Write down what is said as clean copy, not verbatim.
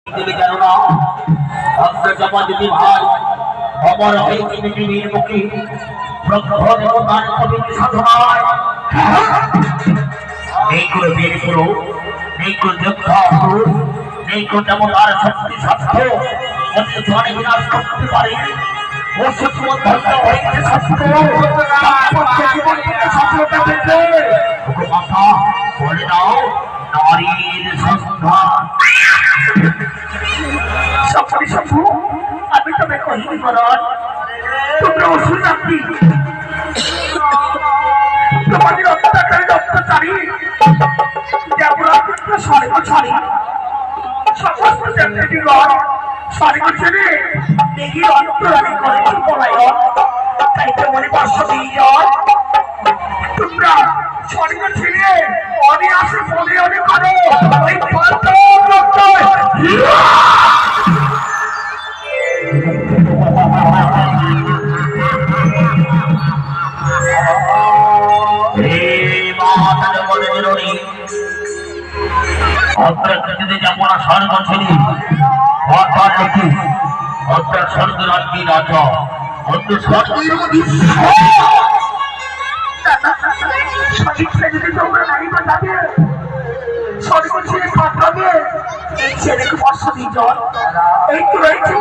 তুমি জানো না অগ্রজপা যদি ভাই অমর হয়ে পৃথিবীর মুখে ব্রহ্মদেবতার পবিত্র সাধনায় এই করে বের করো এই করে যোদ্ধা এই করে দেবতার শক্তি স্বাস্থ্য অন্য ধরে বিনাশ করতে পারে ও সত্যমন ধন্য হয়েছে স্বাস্থ্য সফলতা পেতে মাথা বলে দাও নারীর সন্ধান সফল সফল আমি তবে কহিনি বরণ তোমরা অসুর নাকি তোমাদের অত্যাচারী অত্যাচারী দেবরাত্র স্বর্গ ছাড়ি সমস্ত দেবদেবীগণ স্বর্গ ছেড়ে দেবীর অন্তরালে করেছি পলায়ন তাই তো মনে বর্ষ দিন তোমরা স্বর্গ ছেড়ে অনে আসে ফলে অনে করো ওই যেমন স্বর্গ ছেড়ে অর্থাৎ অর্থাৎ স্বর্গ রাজ্যে রাজা অন্য স্বর্গের সঠিক ছেলেকে তোমরা নাই বা যাবে স্বর্গ ছেড়ে পাঠাবে এই ছেলেকে বর্ষ দিয়ে জল এই তো রয়েছে